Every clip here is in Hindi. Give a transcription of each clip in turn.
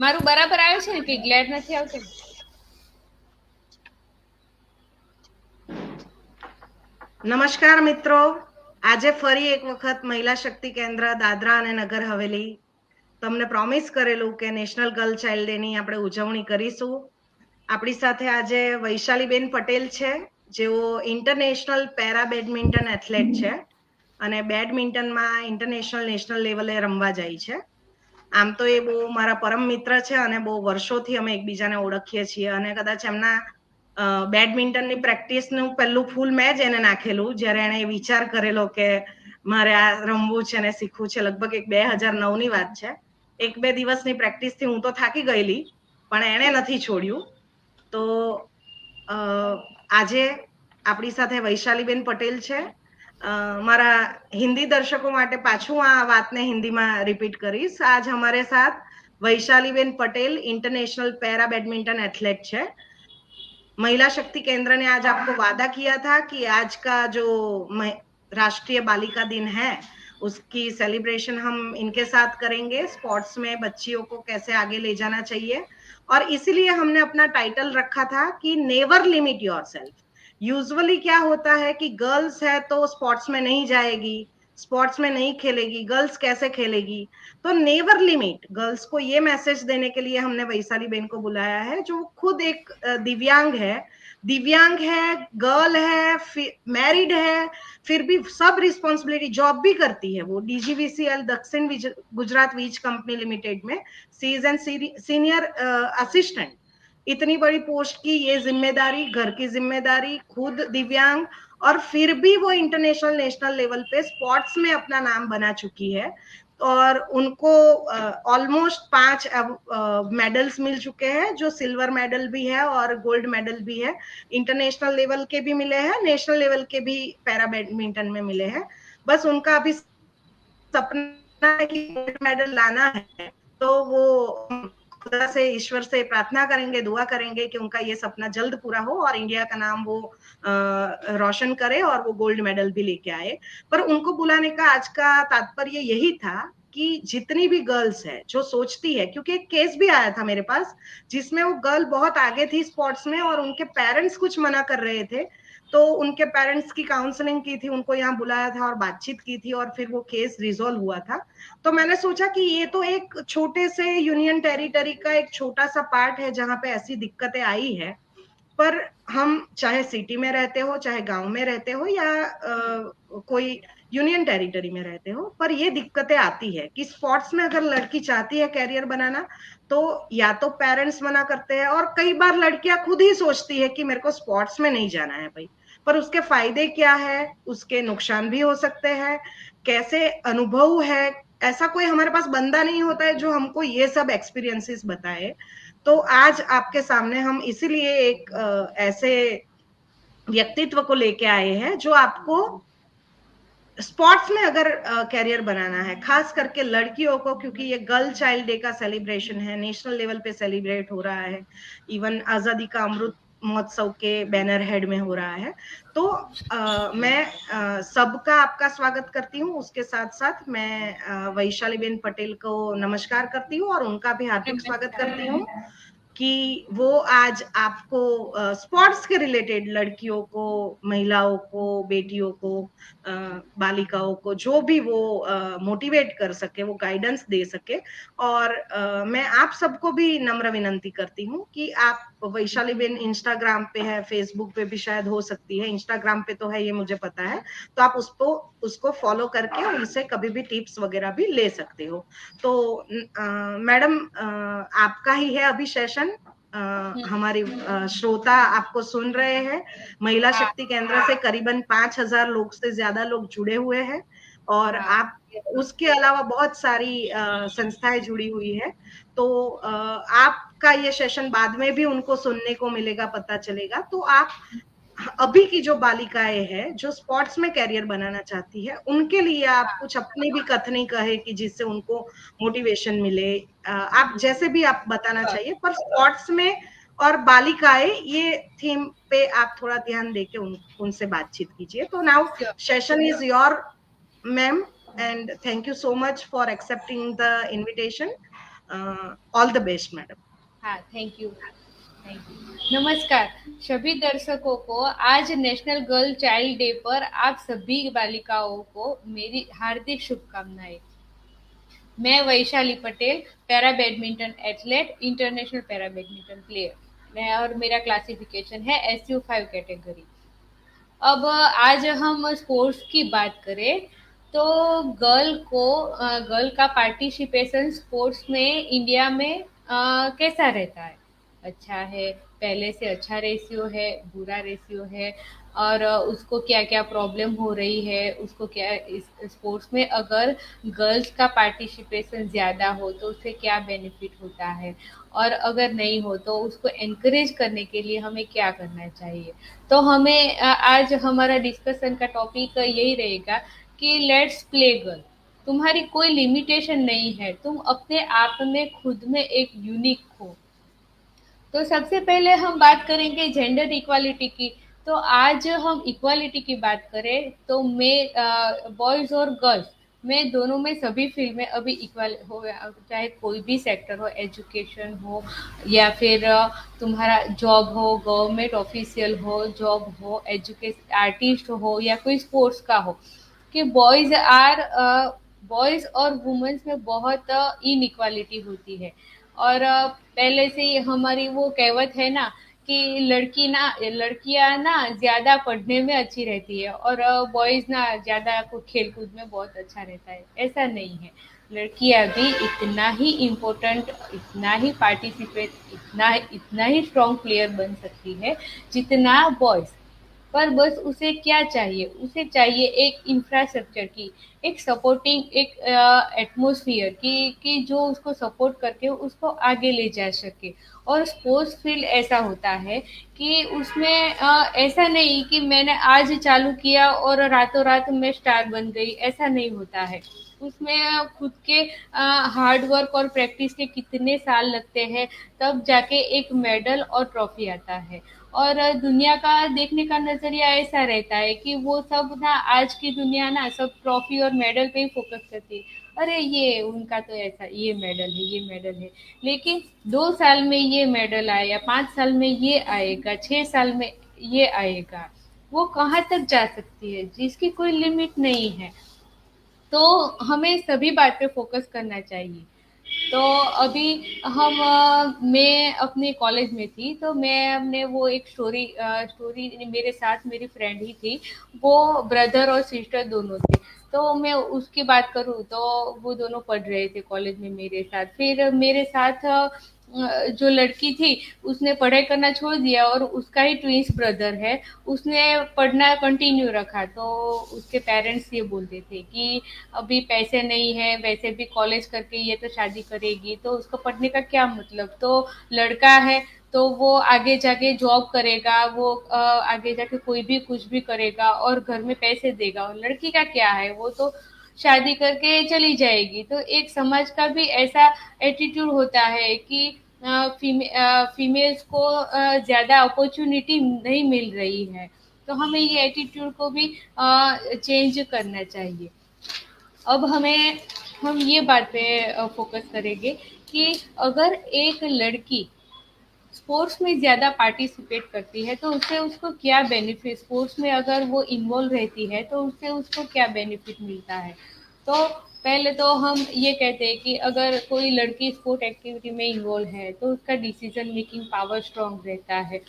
મારું બરાબર આવે છે ને કે ગ્લેડ નથી આવતી? નમસ્કાર મિત્રો, આજે ફરી એક વખત મહિલા શક્તિ કેન્દ્ર દાદરા અને નગર હવેલી તમને પ્રોમિસ કરેલું કે નેશનલ ગર્લ ચાઇલ્ડ ડે ની આપણે ઉજવણી કરીશું. આપણી સાથે આજે વૈશાલીબેન પટેલ છે, જેઓ ઇન્ટરનેશનલ પેરા બેડમિન્ટન એથ્લેટ છે અને બેડમિન્ટનમાં ઇન્ટરનેશનલ નેશનલ લેવલે રમવા જાય છે. આમ તો એ બહુ મારા પરમ મિત્ર છે અને બહુ વર્ષોથી અમે એકબીજાને ઓળખીએ છીએ અને કદાચ એમના બેડમિન્ટનની પ્રેક્ટિસનું પહેલું ફૂલ મેં જ એને નાખેલું જ્યારે એને વિચાર કરેલો કે મારે આ રમવું છે અને શીખવું છે. લગભગ એક 2009 ની વાત છે. 1-2 દિવસની પ્રેક્ટિસથી હું તો થાકી ગયેલી, પણ એણે નથી છોડ્યું. તો આજે આપણી સાથે વૈશાલીબેન પટેલ છે. મારા हिंदी दर्शकों માટે પાછું આ વાતને હિન્દીમાં રિપીટ કરીશ. आज हमारे साथ Vaishaliben Patel international para badminton athlete है। महिला शक्ति केंद्र ने आज आपको वादा किया था कि आज का जो राष्ट्रीय बालिका दिन है उसकी सेलिब्रेशन हम इनके साथ करेंगे। स्पोर्ट्स में बच्चियों को कैसे आगे ले जाना चाहिए, और इसीलिए हमने अपना टाइटल रखा था कि नेवर लिमिट योरसेल्फ। यूजुअली क्या होता है कि गर्ल्स है तो स्पोर्ट्स में नहीं जाएगी, स्पोर्ट्स में नहीं खेलेगी, गर्ल्स कैसे खेलेगी। तो नेवर लिमिट गर्ल्स को ये मैसेज देने के लिए हमने वैशाली बेन को बुलाया है, जो खुद एक दिव्यांग है, गर्ल है, मैरिड है, फिर भी सब रिस्पॉन्सिबिलिटी, जॉब भी करती है। वो डीजीवीसीएल दक्षिण गुजरात वीज कंपनी लिमिटेड में सी इज एन सीनियर असिस्टेंट। इतनी बड़ी पोस्ट की ये जिम्मेदारी, घर की जिम्मेदारी, खुद दिव्यांग, और फिर भी वो इंटरनेशनल नेशनल लेवल पे स्पोर्ट्स में अपना नाम बना चुकी है। और उनको ऑलमोस्ट 5 मेडल्स मिल चुके हैं, जो सिल्वर मेडल भी है और गोल्ड मेडल भी है। इंटरनेशनल लेवल के भी मिले हैं, नेशनल लेवल के भी पैरा बैडमिंटन में मिले हैं। बस उनका अभी सपना है कि गोल्ड मेडल लाना है, तो वो खुदा से, ईश्वर से प्रार्थना करेंगे, दुआ करेंगे कि उनका ये सपना जल्द पूरा हो और इंडिया का नाम वो रोशन करे और वो गोल्ड मेडल भी लेके आए। पर उनको बुलाने का आज का तात्पर्य यही था कि जितनी भी गर्ल्स है जो सोचती है, क्योंकि एक केस भी आया था मेरे पास जिसमें वो गर्ल बहुत आगे थी स्पोर्ट्स में और उनके पेरेंट्स कुछ मना कर रहे थे, तो उनके पेरेंट्स की काउंसलिंग की थी, उनको यहाँ बुलाया था और बातचीत की थी और फिर वो केस रिजोल्व हुआ था। तो मैंने सोचा कि ये तो एक छोटे से यूनियन टेरिटरी का एक छोटा सा पार्ट है जहां पे ऐसी दिक्कतें आई है, पर हम चाहे सिटी में रहते हो, चाहे गांव में रहते हो, या कोई यूनियन टेरिटरी में रहते हो, पर ये दिक्कतें आती है कि स्पोर्ट्स में अगर लड़की चाहती है कैरियर बनाना, तो या तो पेरेंट्स मना करते हैं, और कई बार लड़कियां खुद ही सोचती है कि मेरे को स्पोर्ट्स में नहीं जाना है भाई। पर उसके फायदे क्या है, उसके नुकसान भी हो सकते हैं, कैसे अनुभव है, ऐसा कोई हमारे पास बंदा नहीं होता है जो हमको ये सब एक्सपीरियंसेस बताए। तो आज आपके सामने हम इसीलिए एक ऐसे व्यक्तित्व को लेके आए हैं जो आपको स्पोर्ट्स में अगर कैरियर बनाना है, खास करके लड़कियों को, क्योंकि ये गर्ल चाइल्ड डे का सेलिब्रेशन है, नेशनल लेवल पे सेलिब्रेट हो रहा है, इवन आजादी का अमृत महोत्सव के बैनर हेड में हो रहा है। तो मैं सबका आपका स्वागत करती हूँ, उसके साथ साथ मैं वैशाली बेन पटेल को नमस्कार करती हूँ और उनका भी हार्दिक स्वागत करती हूँ कि वो आज आपको स्पोर्ट्स के रिलेटेड लड़कियों को, महिलाओं को, बेटियों को, बालिकाओं को, जो भी वो मोटिवेट कर सके, वो गाइडेंस दे सके। और मैं आप सबको भी नम्र विनंती करती हूँ कि आप, वैशाली बेन इंस्टाग्राम पे है, फेसबुक पे भी शायद हो सकती है, इंस्टाग्राम पे तो है ये मुझे पता है, तो आप उसको फॉलो करके उनसे कभी भी टिप्स वगैरह भी ले सकते हो। तो मैडम, आपका ही है अभी सेशन। हमारी श्रोता आपको सुन रहे हैं। महिला शक्ति केंद्र से करीबन 5,000 लोग से ज्यादा लोग जुड़े हुए हैं, और आप उसके अलावा बहुत सारी संस्थाएं जुड़ी हुई है। तो आपका ये सेशन बाद में भी उनको सुनने को मिलेगा, पता चलेगा। तो आप अभी की जो बालिकाएं हैं जो स्पोर्ट्स में कैरियर बनाना चाहती है, उनके लिए आप कुछ अपनी भी कथनी कहे कि जिससे उनको मोटिवेशन मिले। आप जैसे भी आप बताना चाहिए, पर स्पोर्ट्स में और बालिकाएं, ये थीम पे आप थोड़ा ध्यान देके उनसे बातचीत कीजिए। तो now session is your ma'am, and thank you so much for accepting the invitation. All the best madam. हाँ, थैंक यू। नमस्कार सभी दर्शकों को। आज नेशनल गर्ल चाइल्ड डे पर आप सभी बालिकाओं को मेरी हार्दिक शुभकामनाएं। मैं Vaishali Patel, para badminton athlete, international para badminton player. मैं और मेरा क्लासिफिकेशन है SU5 कैटेगरी। अब आज हम स्पोर्ट्स की बात करें तो गर्ल का पार्टिसिपेशन स्पोर्ट्स में इंडिया में कैसा रहता है? अच्छा है, पहले से अच्छा रेशियो है, बुरा रेशियो है, और उसको क्या क्या प्रॉब्लम हो रही है, उसको क्या इस स्पोर्ट्स में अगर गर्ल्स का पार्टिसिपेशन ज़्यादा हो तो उससे क्या बेनिफिट होता है, और अगर नहीं हो तो उसको एनकरेज करने के लिए हमें क्या करना चाहिए। तो हमें आज हमारा डिस्कशन का टॉपिक यही रहेगा कि लेट्स प्ले गर्ल। तुम्हारी कोई लिमिटेशन नहीं है, तुम अपने आप में खुद में एक यूनिक हो। तो सबसे पहले हम बात करेंगे जेंडर इक्वालिटी की। तो आज हम इक्वालिटी की बात करें तो मैं बॉयज और गर्ल्स में दोनों में सभी फील्ड में अभी इक्वल हो, चाहे कोई भी सेक्टर हो, एजुकेशन हो या फिर तुम्हारा जॉब हो, गवर्नमेंट ऑफिशियल हो, जॉब हो, एजुकेशन आर्टिस्ट हो या कोई स्पोर्ट्स का हो, कि बॉयज और वुमेन्स में बहुत इनइक्वालिटी होती है। और पहले से ही हमारी वो कहावत है ना कि लड़कियां ना ज्यादा पढ़ने में अच्छी रहती है और बॉयज ना ज्यादा खेल कूद में बहुत अच्छा रहता है। ऐसा नहीं है, लड़कियां भी इतना ही इम्पोर्टेंट, इतना ही पार्टिसिपेट, इतना ही स्ट्रॉन्ग प्लेयर बन सकती है जितना बॉयज। पर बस उसे क्या चाहिए? उसे चाहिए एक इंफ्रास्ट्रक्चर की, एक सपोर्टिंग, एक एटमॉस्फेयर कि जो उसको सपोर्ट करके उसको आगे ले जा सके। और स्पोर्ट्स फील्ड ऐसा होता है कि उसमें ऐसा नहीं कि मैंने आज चालू किया और रातों रात मैं स्टार बन गई, ऐसा नहीं होता है। उसमें खुद के हार्ड वर्क और प्रैक्टिस के कितने साल लगते हैं, तब जाके एक मेडल और ट्रॉफी आता है। और दुनिया का देखने का नजरिया ऐसा रहता है कि वो सब ना, आज की दुनिया ना सब ट्रॉफी और मेडल पे ही फोकस करती है। अरे ये उनका तो ऐसा, ये मेडल है, ये मेडल है। लेकिन 2 साल में ये मेडल आएगा, 5 साल में ये आएगा, 6 साल में ये आएगा, वो कहाँ तक जा सकती है जिसकी कोई लिमिट नहीं है। तो हमें सभी बात पे फोकस करना चाहिए। तो अभी मैं अपने कॉलेज में थी तो मैं हमने वो एक स्टोरी मेरे साथ मेरी फ्रेंड ही थी। वो ब्रदर और सिस्टर दोनों थे। तो मैं उसकी बात करूँ तो वो दोनों पढ़ रहे थे कॉलेज में मेरे साथ। फिर मेरे साथ जो लड़की थी उसने पढ़ाई करना छोड़ दिया और उसका ही ट्विंस ब्रदर है, उसने पढ़ना कंटिन्यू रखा। तो उसके पेरेंट्स ये बोलते थे कि अभी पैसे नहीं है, वैसे भी कॉलेज करके ये तो शादी करेगी तो उसको पढ़ने का क्या मतलब। तो लड़का है तो वो आगे जाके जॉब करेगा, वो आगे जाके कोई भी कुछ भी करेगा और घर में पैसे देगा, और लड़की का क्या है, वो तो शादी करके चली जाएगी। तो एक समाज का भी ऐसा एटीट्यूड होता है कि फीमेल्स को ज़्यादा अपॉर्चुनिटी नहीं मिल रही है। तो हमें ये एटीट्यूड को भी चेंज करना चाहिए। अब हम ये बात पे फोकस करेंगे कि अगर एक लड़की स्पोर्ट्स में ज़्यादा पार्टिसिपेट करती है तो उससे उसको क्या बेनिफिट, स्पोर्ट्स में अगर वो इन्वॉल्व रहती है तो उससे उसको क्या बेनिफिट मिलता है। तो पहले तो हम ये कहते हैं कि अगर कोई लड़की स्पोर्ट एक्टिविटी में इन्वॉल्व है तो उसका डिसीजन मेकिंग पावर स्ट्रांग रहता है,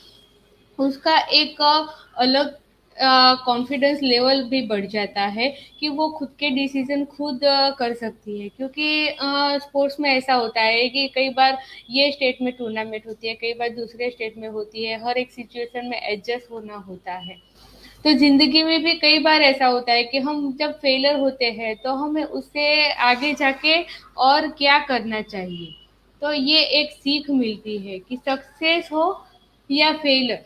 उसका एक अलग कॉन्फिडेंस लेवल भी बढ़ जाता है कि वो खुद के डिसीजन खुद कर सकती है। क्योंकि स्पोर्ट्स में ऐसा होता है कि कई बार ये स्टेट में टूर्नामेंट होती है, कई बार दूसरे स्टेट में होती है, हर एक सिचुएशन में एडजस्ट होना होता है। तो जिंदगी में भी कई बार ऐसा होता है कि हम जब फेलियर होते हैं तो हमें उससे आगे जाके और क्या करना चाहिए। तो ये एक सीख मिलती है कि सक्सेस हो या फेलियर,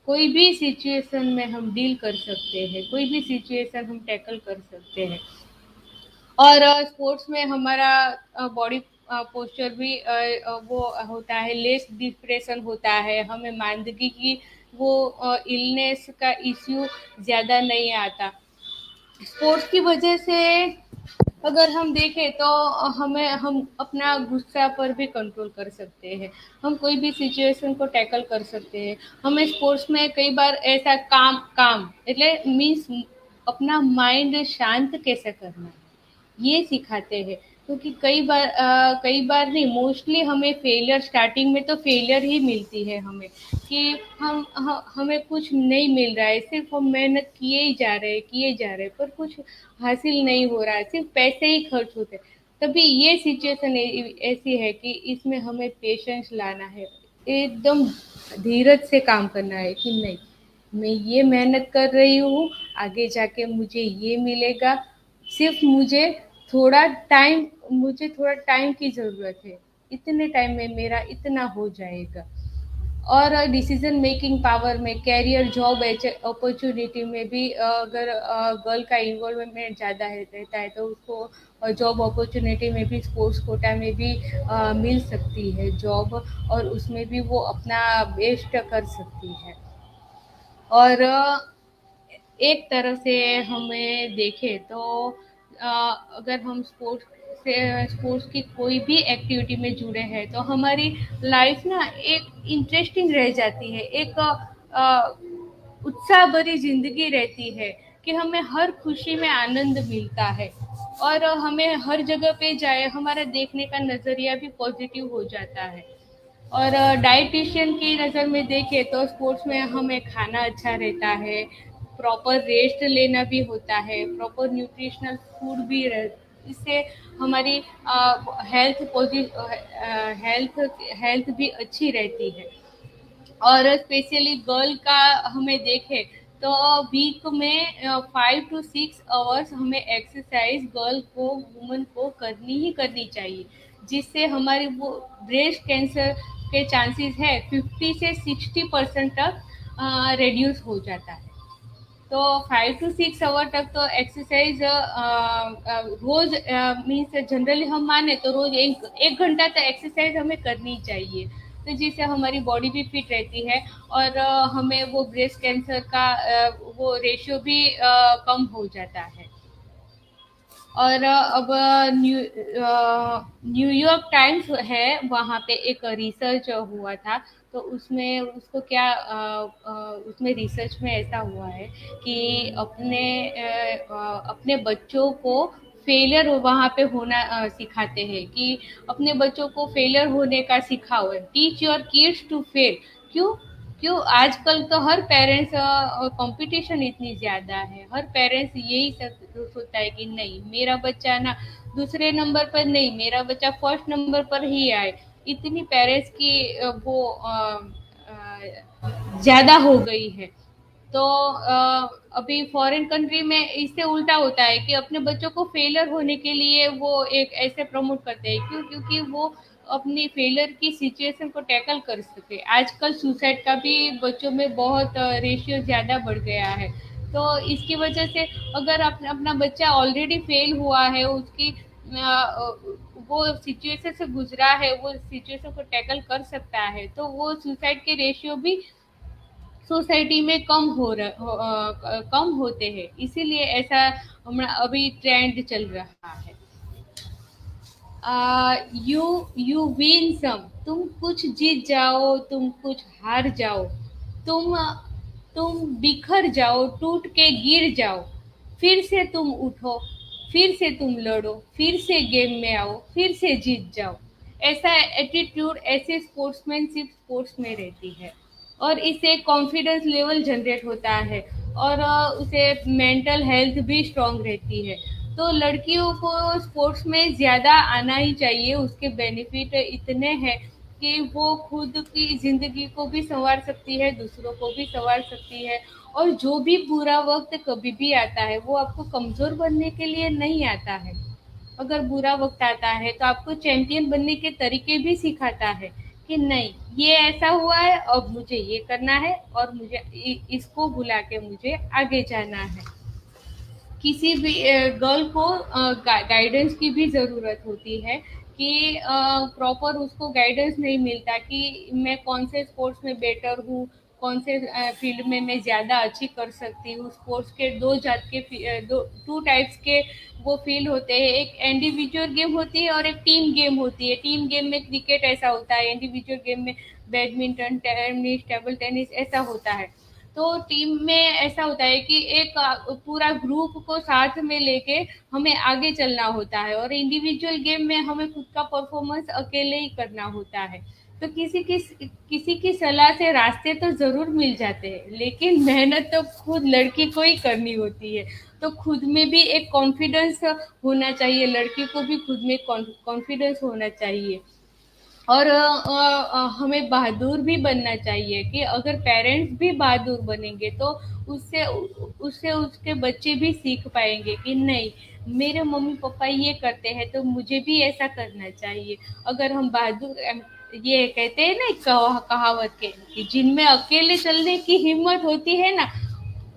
कोई भी सिचुएशन में हम डील कर सकते हैं, कोई भी सिचुएशन हम टैकल कर सकते हैं। और स्पोर्ट्स में हमारा बॉडी पोस्चर भी वो होता है, लेस डिप्रेशन होता है, हमें मानदगी की वो इलनेस का इश्यू ज़्यादा नहीं आता। स्पोर्ट्स की वजह से अगर हम देखें तो हम अपना गुस्सा पर भी कंट्रोल कर सकते हैं। हम कोई भी सिचुएशन को टैकल कर सकते हैं। हमें स्पोर्ट्स में कई बार ऐसा काम काम એટલે मीन्स अपना माइंड शांत कैसे करना है ये सिखाते हैं। क्योंकि कई बार नहीं, मोस्टली हमें फेलियर, स्टार्टिंग में तो फेलियर ही मिलती है हमें, कि हमें कुछ नहीं मिल रहा है, सिर्फ हम मेहनत किए जा रहे हैं पर कुछ हासिल नहीं हो रहा है, सिर्फ पैसे ही खर्च होते हैं। तभी ये सिचुएशन ऐसी है कि इसमें हमें पेशेंस लाना है, एकदम धीरज से काम करना है कि नहीं, मैं ये मेहनत कर रही हूँ, आगे जाके मुझे ये मिलेगा। सिर्फ मुझे थोड़ा टाइम की ज़रूरत है, इतने टाइम में मेरा इतना हो जाएगा। और डिसीजन मेकिंग पावर में, कैरियर, जॉब अपॉर्चुनिटी में भी अगर गर्ल का इन्वॉल्वमेंट ज़्यादा रहता है तो उसको जॉब अपॉर्चुनिटी में भी, स्पोर्ट्स कोटा में भी मिल सकती है जॉब, और उसमें भी वो अपना बेस्ट कर सकती है। और एक तरह से हमें देखें तो अ, अगर हम स्पोर्ट्स की कोई भी एक्टिविटी में जुड़े हैं तो हमारी लाइफ ना एक इंटरेस्टिंग रह जाती है, एक उत्साह भरी जिंदगी रहती है, कि हमें हर खुशी में आनंद मिलता है, और हमें हर जगह पे जाए हमारा देखने का नज़रिया भी पॉजिटिव हो जाता है। और डाइटिशियन की नज़र में देखें तो स्पोर्ट्स में हमें खाना अच्छा रहता है, प्रॉपर रेस्ट लेना भी होता है, प्रॉपर न्यूट्रिशनल फूड भी इससे हमारी हेल्थ हेल्थ हेल्थ भी अच्छी रहती है। और स्पेशली गर्ल का हमें देखें तो वीक में 5 to 6 आवर्स हमें एक्सरसाइज गर्ल को, वुमन को करनी ही करनी चाहिए, जिससे हमारी वो ब्रेस्ट कैंसर के चांसेस है 50 से 60% तक रिड्यूस हो जाता है। तो 5 to 6 आवर तक तो एक्सरसाइज रोज मीन्स जनरली हम माने तो रोज एक घंटा तो एक्सरसाइज हमें करनी चाहिए, तो जिससे हमारी बॉडी भी फिट रहती है, और हमें वो ब्रेस्ट कैंसर का वो रेशियो भी कम हो जाता है। और अब न्यूयॉर्क टाइम्स है, वहाँ पे एक रिसर्च हुआ था, तो उसमें उसको क्या उसमें रिसर्च में ऐसा हुआ है कि अपने बच्चों को फेलियर वहाँ पे होना सिखाते हैं, कि अपने बच्चों को फेलियर होने का सिखाओ, teach your kids to fail. क्यों? क्यों आजकल तो हर पेरेंट्स, कंपटीशन इतनी ज़्यादा है, हर पेरेंट्स यही सोचता है कि नहीं, मेरा बच्चा ना दूसरे नंबर पर नहीं, मेरा बच्चा फर्स्ट नंबर पर ही आए। इतनी पेरेंट्स की वो ज़्यादा हो गई है। तो अभी फॉरेन कंट्री में इससे उल्टा होता है कि अपने बच्चों को फेलियर होने के लिए वो एक ऐसे प्रमोट करते हैं, क्यों? क्योंकि वो अपनी फेलियर की सिचुएशन को टैकल कर सके। आजकल सुसाइड का भी बच्चों में बहुत रेशियो ज़्यादा बढ़ गया है। तो इसकी वजह से अगर अपना बच्चा ऑलरेडी फेल हुआ है, उसकी वो सिचुएशन से गुजरा है, वो सिचुएशन को टैकल कर सकता है, तो वो सुसाइड के रेशियो भी सोसाइटी में कम होते हैं। इसीलिए ऐसा अभी ट्रेंड चल रहा है। यू यू विन सम, तुम कुछ जीत जाओ, तुम कुछ हार जाओ, तुम तुम बिखर जाओ, टूट के गिर जाओ, फिर से तुम उठो, फिर से तुम लड़ो, फिर से गेम में आओ, फिर से जीत जाओ। ऐसा एटीट्यूड, ऐसे स्पोर्ट्समैनशिप स्पोर्ट्स में रहती है, और इससे कॉन्फिडेंस लेवल जनरेट होता है, और उसे मेंटल हेल्थ भी स्ट्रांग रहती है। तो लड़कियों को स्पोर्ट्स में ज़्यादा आना ही चाहिए, उसके बेनिफिट इतने हैं कि वो खुद की ज़िंदगी को भी संवार सकती है, दूसरों को भी संवार सकती है। और जो भी बुरा वक्त कभी भी आता है वो आपको कमज़ोर बनने के लिए नहीं आता है। अगर बुरा वक्त आता है तो आपको चैंपियन बनने के तरीके भी सिखाता है, कि नहीं, ये ऐसा हुआ है, अब मुझे ये करना है, और मुझे इसको भुला के मुझे आगे जाना है। किसी भी गर्ल को गाइडेंस की भी ज़रूरत होती है, कि प्रॉपर उसको गाइडेंस नहीं मिलता कि मैं कौन से स्पोर्ट्स में बेटर हूँ, कौन से फील्ड में मैं ज़्यादा अच्छी कर सकती हूँ। स्पोर्ट्स के दो जात के दो टू टाइप्स के वो फील्ड होते हैं, एक इंडिविजुअल गेम होती है और एक टीम गेम होती है। टीम गेम में क्रिकेट ऐसा होता है, इंडिविजुअल गेम में बैडमिंटन, टेनिस, टेबल टेनिस ऐसा होता है। तो टीम में ऐसा होता है कि एक पूरा ग्रुप को साथ में लेके हमें आगे चलना होता है, और इंडिविजुअल गेम में हमें खुद का परफॉर्मेंस अकेले ही करना होता है। तो किसी की सलाह से रास्ते तो जरूर मिल जाते हैं, लेकिन मेहनत तो खुद लड़की को ही करनी होती है। तो खुद में भी एक कॉन्फिडेंस होना चाहिए, लड़की को भी खुद में कॉन्फिडेंस होना चाहिए। और हमें बहादुर भी बनना चाहिए कि अगर पेरेंट्स भी बहादुर बनेंगे तो उससे उससे उसके बच्चे भी सीख पाएंगे कि नहीं, मेरे मम्मी पापा ये करते हैं तो मुझे भी ऐसा करना चाहिए। अगर हम बहादुर ये कहते हैं ना कहावत के कि जिनमें अकेले चलने की हिम्मत होती है ना,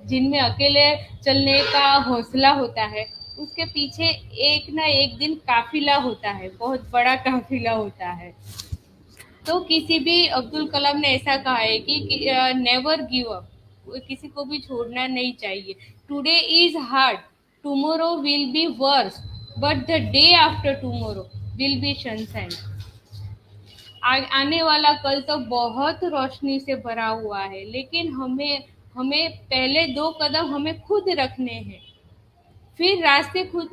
जिनमें अकेले चलने का हौसला होता है, उसके पीछे एक ना एक दिन काफिला होता है, बहुत बड़ा काफिला होता है। तो किसी भी अब्दुल कलाम ने ऐसा कहा है कि नेवर गिव अप, किसी को भी छोड़ना नहीं चाहिए। Today is hard, tomorrow will be verse, but the day after tomorrow will be sunshine. आने वाला कल तो बहुत रोशनी से भरा हुआ है, लेकिन हमें हमें पहले दो कदम हमें खुद रखने हैं, फिर रास्ते खुद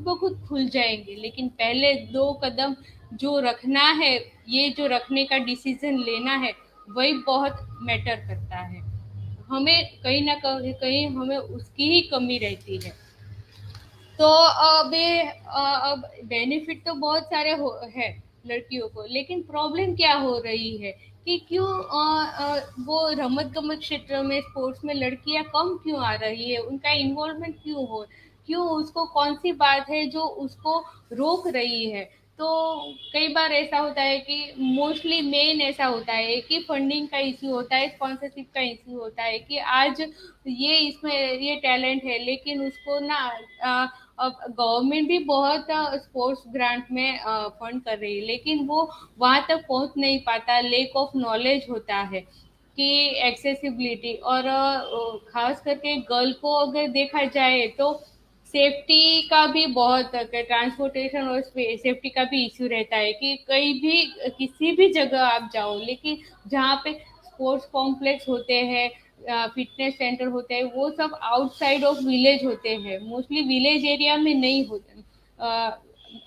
ब खुद खुल जाएंगे। लेकिन पहले दो कदम जो रखना है, ये जो रखने का डिसीजन लेना है, वही बहुत मैटर करता है। हमें कहीं ना कहीं कहीं हमें उसकी ही कमी रहती है। तो अब बेनिफिट तो बहुत सारे है लड़कियों को, लेकिन प्रॉब्लम क्या हो रही है कि क्यों वो रमत गमत क्षेत्र में, स्पोर्ट्स में लड़कियां कम क्यों आ रही है, उनका इन्वॉल्वमेंट क्यों, उसको कौन सी बात है जो उसको रोक रही है। तो कई बार ऐसा होता है कि मोस्टली मेन ऐसा होता है कि फंडिंग का इश्यू होता है, स्पॉन्सरशिप का इश्यू होता है कि आज ये इसमें ये टैलेंट है, लेकिन उसको ना अब गवर्नमेंट भी बहुत स्पोर्ट्स ग्रांट में फंड कर रही है, लेकिन वो वहां तक पहुंच नहीं पाता, लेक ऑफ नॉलेज होता है कि एक्सेसिबिलिटी। और खास करके गर्ल को अगर देखा जाए तो सेफ्टी का भी बहुत, ट्रांसपोर्टेशन और सेफ्टी का भी इश्यू रहता है कि कहीं भी किसी भी जगह आप जाओ, लेकिन जहाँ पे स्पोर्ट्स कॉम्प्लेक्स होते हैं, फिटनेस सेंटर होते हैं, वो सब आउटसाइड ऑफ विलेज होते हैं, मोस्टली विलेज एरिया में नहीं होते।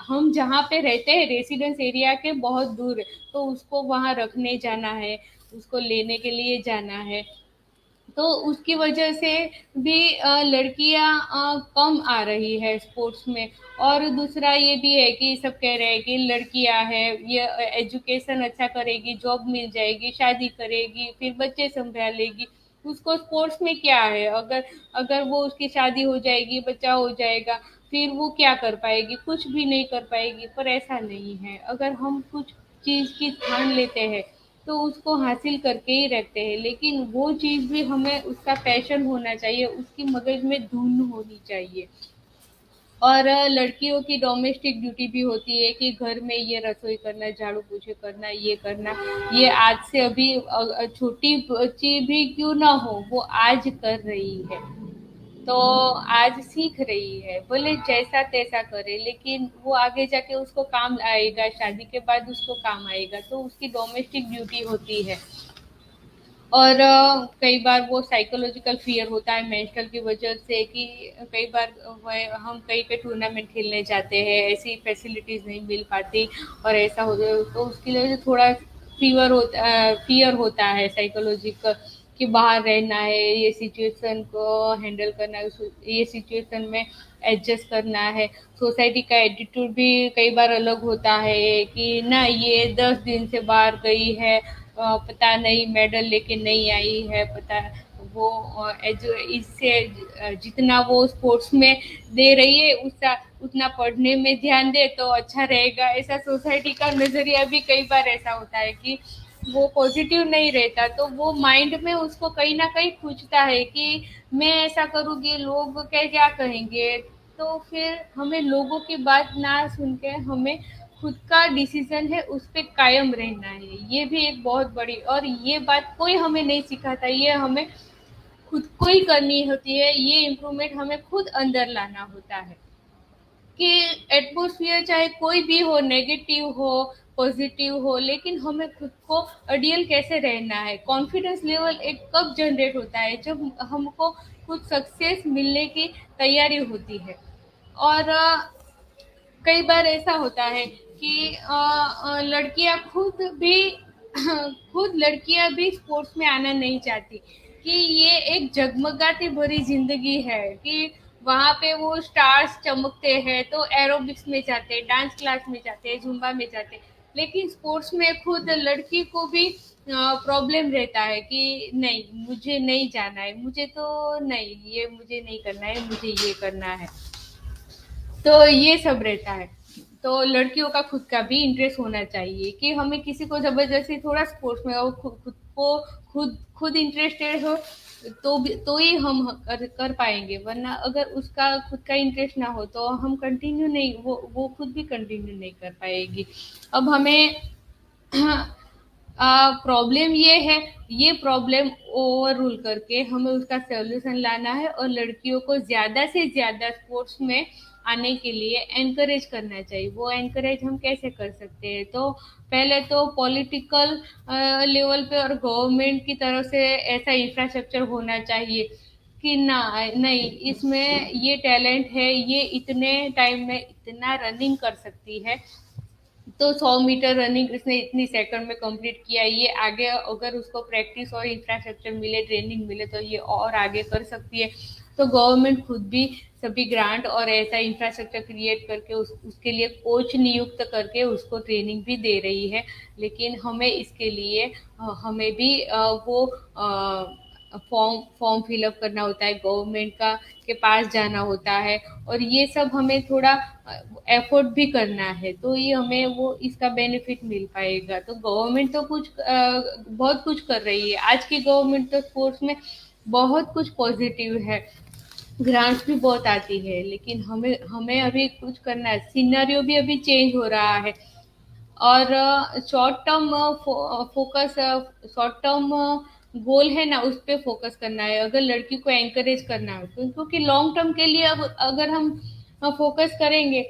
हम जहाँ पे रहते हैं रेसिडेंस एरिया के बहुत दूर है, तो उसको वहाँ रखने जाना है, उसको लेने के लिए जाना है। तो उसकी वजह से भी लड़कियां कम आ रही है स्पोर्ट्स में। और दूसरा ये भी है कि सब कह रहे हैं कि लड़कियां है, ये एजुकेशन अच्छा करेगी, जॉब मिल जाएगी, शादी करेगी, फिर बच्चे संभालेगी, उसको स्पोर्ट्स में क्या है। अगर अगर वो उसकी शादी हो जाएगी, बच्चा हो जाएगा, फिर वो क्या कर पाएगी, कुछ भी नहीं कर पाएगी। पर ऐसा नहीं है, अगर हम कुछ चीज की ठान लेते हैं तो उसको हासिल करके ही रखते हैं, लेकिन वो चीज़ भी हमें उसका पैशन होना चाहिए, उसकी मगज में धुन होनी चाहिए। और लड़कियों की डोमेस्टिक ड्यूटी भी होती है कि घर में ये रसोई करना, झाड़ू पोछे करना, ये करना। ये आज से अभी छोटी बच्ची भी क्यों ना हो, वो आज कर रही है। तो आज सीख रही है, बोले जैसा तैसा करे, लेकिन वो आगे जाके उसको काम आएगा, शादी के बाद उसको काम आएगा। तो उसकी डोमेस्टिक ड्यूटी होती है। और कई बार वो साइकोलॉजिकल फियर होता है मेंस्ट्रुअल की वजह से कि कई बार हम कहीं पे टूर्नामेंट खेलने जाते हैं, ऐसी फैसिलिटीज नहीं मिल पाती, और ऐसा हो तो उसके लिए थोड़ा फियर होता है साइकोलॉजिकल कि बाहर रहना है, ये सिचुएशन को हैंडल करना है, ये सिचुएशन में एडजस्ट करना है। सोसाइटी का एटीट्यूड भी कई बार अलग होता है कि ना, ये 10 दिन से बाहर गई है, पता नहीं मेडल लेके नहीं आई है, पता वो इससे जितना वो स्पोर्ट्स में दे रही है उसका उतना पढ़ने में ध्यान दे तो अच्छा रहेगा। ऐसा सोसाइटी का नजरिया भी कई बार ऐसा होता है कि वो पॉजिटिव नहीं रहता, तो वो माइंड में उसको कहीं ना कहीं पूछता है कि मैं ऐसा करूँगी, लोग क्या क्या कहेंगे। तो फिर हमें लोगों की बात ना सुन के हमें खुद का डिसीजन है उस पे कायम रहना है। ये भी एक बहुत बड़ी, और ये बात कोई हमें नहीं सिखाता, ये हमें खुद को ही करनी होती है। ये इम्प्रूवमेंट हमें खुद अंदर लाना होता है कि एटमोसफियर चाहे कोई भी हो, नेगेटिव हो, पॉजिटिव हो, लेकिन हमें खुद को आइडियल कैसे रहना है। कॉन्फिडेंस लेवल एक कब जनरेट होता है, जब हमको खुद सक्सेस मिलने की तैयारी होती है। और कई बार ऐसा होता है कि लड़कियां खुद भी खुद लड़कियां भी स्पोर्ट्स में आना नहीं चाहती, कि ये एक जगमगाती भरी जिंदगी है, कि वहां पे वो स्टार्स चमकते हैं तो एरोबिक्स में जाते हैं, डांस क्लास में जाते हैं, जुम्बा में जाते हैं। लेकिन स्पोर्ट्स में खुद लड़की को भी प्रॉब्लम रहता है कि नहीं, मुझे नहीं जाना है, मुझे तो नहीं, ये मुझे नहीं करना है, मुझे ये करना है। तो ये सब रहता है। तो लड़कियों का खुद का भी इंटरेस्ट होना चाहिए, कि हमें किसी को जबरदस्ती थोड़ा स्पोर्ट्स में, और खुद को खुद इंटरेस्टेड हो तो भी, तो ही हम कर पाएंगे। वरना अगर उसका खुद का इंटरेस्ट ना हो तो हम कंटिन्यू नहीं, वो खुद भी कंटिन्यू नहीं कर पाएगी। अब हमें प्रॉब्लम ये है, ये प्रॉब्लम ओवर रूल करके हमें उसका सॉल्यूशन लाना है, और लड़कियों को ज्यादा से ज्यादा स्पोर्ट्स में आने के लिए एनकरेज करना चाहिए। वो एनकरेज हम कैसे कर सकते हैं, तो पहले तो पॉलिटिकल लेवल पे और गवर्नमेंट की तरफ से ऐसा इंफ्रास्ट्रक्चर होना चाहिए कि ना, नहीं, इसमें ये टैलेंट है, ये इतने टाइम में इतना रनिंग कर सकती है, तो 100 मीटर रनिंग इसने इतनी सेकंड में कंप्लीट किया। ये आगे अगर उसको प्रैक्टिस और इंफ्रास्ट्रक्चर मिले, ट्रेनिंग मिले, तो ये और आगे कर सकती है। तो गवर्नमेंट खुद भी सभी ग्रांट और ऐसा इंफ्रास्ट्रक्चर क्रिएट करके उसके लिए कोच नियुक्त करके उसको ट्रेनिंग भी दे रही है। लेकिन हमें इसके लिए हमें भी वो फॉर्म फॉर्म फिलअप करना होता है, गवर्नमेंट का के पास जाना होता है, और ये सब हमें थोड़ा एफर्ट भी करना है, तो ये हमें वो इसका बेनिफिट मिल पाएगा। तो गवर्नमेंट तो कुछ बहुत कुछ कर रही है। आज की गवर्नमेंट तो स्पोर्ट्स में बहुत कुछ पॉजिटिव है, ग्रांट्स भी बहुत आती है, लेकिन हमें हमें अभी कुछ करना है। सिनेरियो भी अभी चेंज हो रहा है, और short term focus, short term goal है ना, उस पे फोकस करना है अगर लड़की को एंकरेज करना है तो। क्योंकि लॉन्ग टर्म के लिए अब अगर हम फोकस करेंगे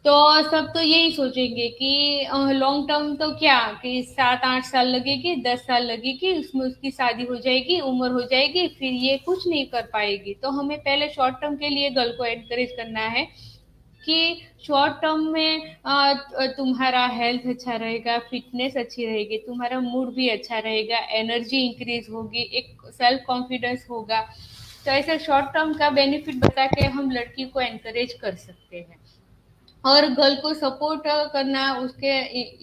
तो सब तो यही सोचेंगे कि लॉन्ग टर्म तो क्या, कि 7-8 साल लगेगी, 10 साल लगेगी, उसमें उसकी शादी हो जाएगी, उम्र हो जाएगी, फिर ये कुछ नहीं कर पाएगी। तो हमें पहले शॉर्ट टर्म के लिए गर्ल को एनकरेज करना है कि शॉर्ट टर्म में तुम्हारा हेल्थ अच्छा रहेगा, फिटनेस अच्छी रहेगी, तुम्हारा मूड भी अच्छा रहेगा, एनर्जी इंक्रीज होगी, एक सेल्फ कॉन्फिडेंस होगा। तो ऐसे शॉर्ट टर्म का बेनिफिट बता के हम लड़की को एनकरेज कर सकते हैं। और गर्ल को सपोर्ट करना, उसके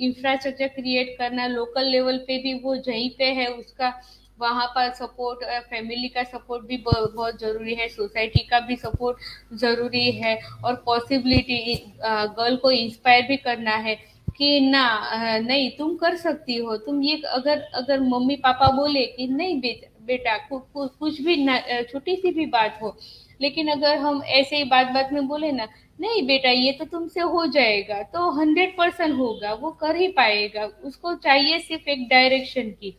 इंफ्रास्ट्रक्चर क्रिएट करना, लोकल लेवल पे भी वो जहीं पे है उसका वहां पर सपोर्ट, फैमिली का सपोर्ट भी बहुत जरूरी है, सोसाइटी का भी सपोर्ट जरूरी है। और पॉसिबिलिटी गर्ल को इंस्पायर भी करना है कि ना, नहीं, तुम कर सकती हो, तुम ये, अगर अगर मम्मी पापा बोले कि नहीं बेटा बेटा कुछ भी छोटी सी भी बात हो, लेकिन अगर हम ऐसे ही बात बात में बोले ना, नहीं बेटा ये तो तुमसे हो जाएगा, तो 100% होगा, वो कर ही पाएगा। उसको चाहिए सिर्फ एक डायरेक्शन की।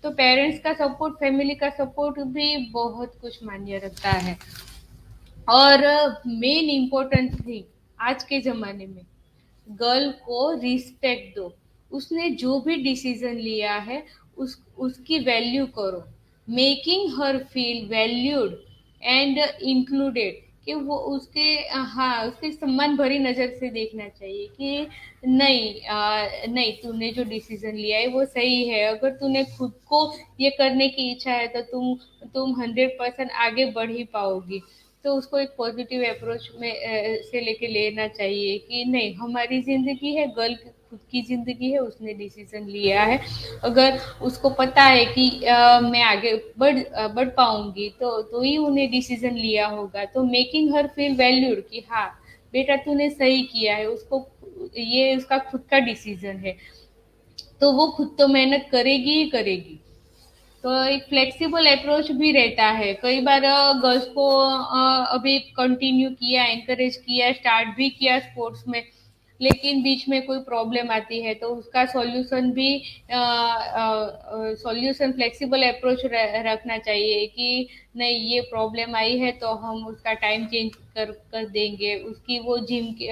तो पेरेंट्स का सपोर्ट, फैमिली का सपोर्ट भी बहुत कुछ मान्य रखता है। और मेन इम्पोर्टेंट थिंग आज के जमाने में, गर्ल को रिस्पेक्ट दो। उसने जो भी डिसीजन लिया है उसकी वैल्यू करो, making her feel valued and included, कि वो उसके, हाँ, उसके सम्मान भरी नजर से देखना चाहिए कि नहीं, नहीं, तूने जो डिसीजन लिया है वो सही है। अगर तूने खुद को ये करने की इच्छा है तो तुम 100% आगे बढ़ ही पाओगी। तो उसको एक पॉजिटिव अप्रोच में से लेके लेना चाहिए कि नहीं, हमारी जिंदगी है, गर्ल की खुद की जिंदगी है, उसने डिसीजन लिया है। अगर उसको पता है कि मैं आगे बढ़ पाऊंगी तो ही उन्हें डिसीजन लिया होगा। तो मेकिंग हर फील वैल्यूड, कि हाँ बेटा तूने सही किया है, उसको ये उसका खुद का डिसीजन है, तो वो खुद तो मेहनत करेगी ही करेगी। तो एक फ्लेक्सिबल अप्रोच भी रहता है। कई बार गर्ल्स को अभी कंटिन्यू किया, एनकरेज किया, स्टार्ट भी किया स्पोर्ट्स में, लेकिन बीच में कोई प्रॉब्लम आती है तो उसका सॉल्यूशन भी सॉल्यूशन फ्लेक्सिबल अप्रोच रखना चाहिए कि नहीं ये प्रॉब्लम आई है तो हम उसका टाइम चेंज कर कर देंगे उसकी वो जिम के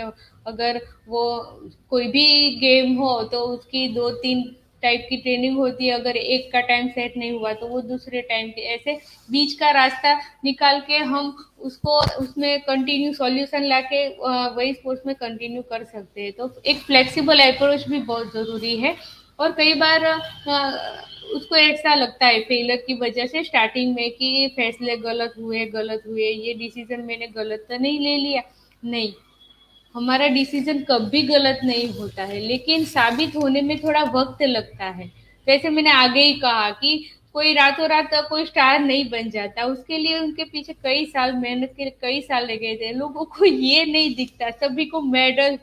अगर वो कोई भी गेम हो तो उसकी दो तीन टाइप की ट्रेनिंग होती है अगर एक का टाइम सेट नहीं हुआ तो वो दूसरे टाइम के ऐसे बीच का रास्ता निकाल के हम उसको उसमें कंटिन्यू सॉल्यूशन लाके वही स्पोर्ट्स में कंटिन्यू कर सकते हैं तो एक फ्लेक्सिबल अप्रोच भी बहुत ज़रूरी है और कई बार उसको ऐसा लगता है फेलियर की वजह से स्टार्टिंग में कि फैसले गलत हुए ये डिसीजन मैंने गलत तो नहीं ले लिया नहीं हमारा डिसीजन कभी गलत नहीं होता है लेकिन साबित होने में थोड़ा वक्त लगता है जैसे मैंने आगे ही कहा कि कोई रातों रात कोई स्टार नहीं बन जाता उसके लिए उनके पीछे कई साल मेहनत के कई साल लगे थे लोगों को ये नहीं दिखता सभी को मेडल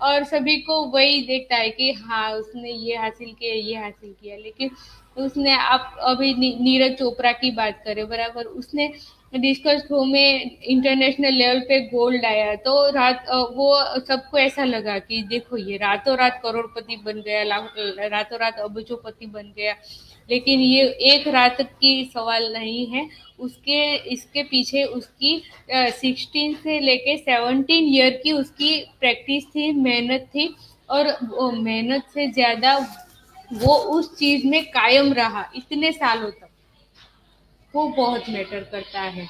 और सभी को वही देखता है कि हाँ उसने ये हासिल किया ये हासिल किया लेकिन उसने आप अभी नीरज चोपड़ा की बात करें बराबर उसने डिस्कस थ्रो में इंटरनेशनल लेवल पे गोल्ड आया तो वो सबको ऐसा लगा कि देखो ये रातों रात करोड़पति बन गया रातों रात अबजोपति बन गया लेकिन ये एक रात की सवाल नहीं है उसके इसके पीछे उसकी 16 से लेके 17 ईयर की उसकी प्रैक्टिस थी मेहनत थी और मेहनत से ज्यादा वो उस चीज में कायम रहा इतने सालों तक वो बहुत मैटर करता है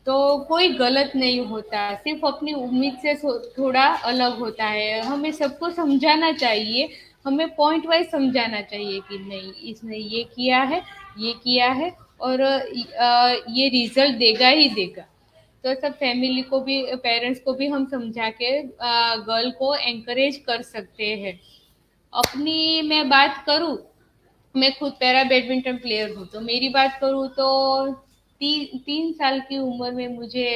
तो कोई गलत नहीं होता सिर्फ अपनी उम्मीद से थोड़ा अलग होता है हमें सबको समझाना चाहिए हमें पॉइंट वाइज समझाना चाहिए कि नहीं इसने ये किया है और ये रिजल्ट देगा ही देगा तो सब फैमिली को भी पेरेंट्स को भी हम समझा के गर्ल को एंकरेज कर सकते हैं अपनी मैं बात करूं मैं खुद पैरा बैडमिंटन प्लेयर हूँ तो मेरी बात करूँ तो 3 साल की उम्र में मुझे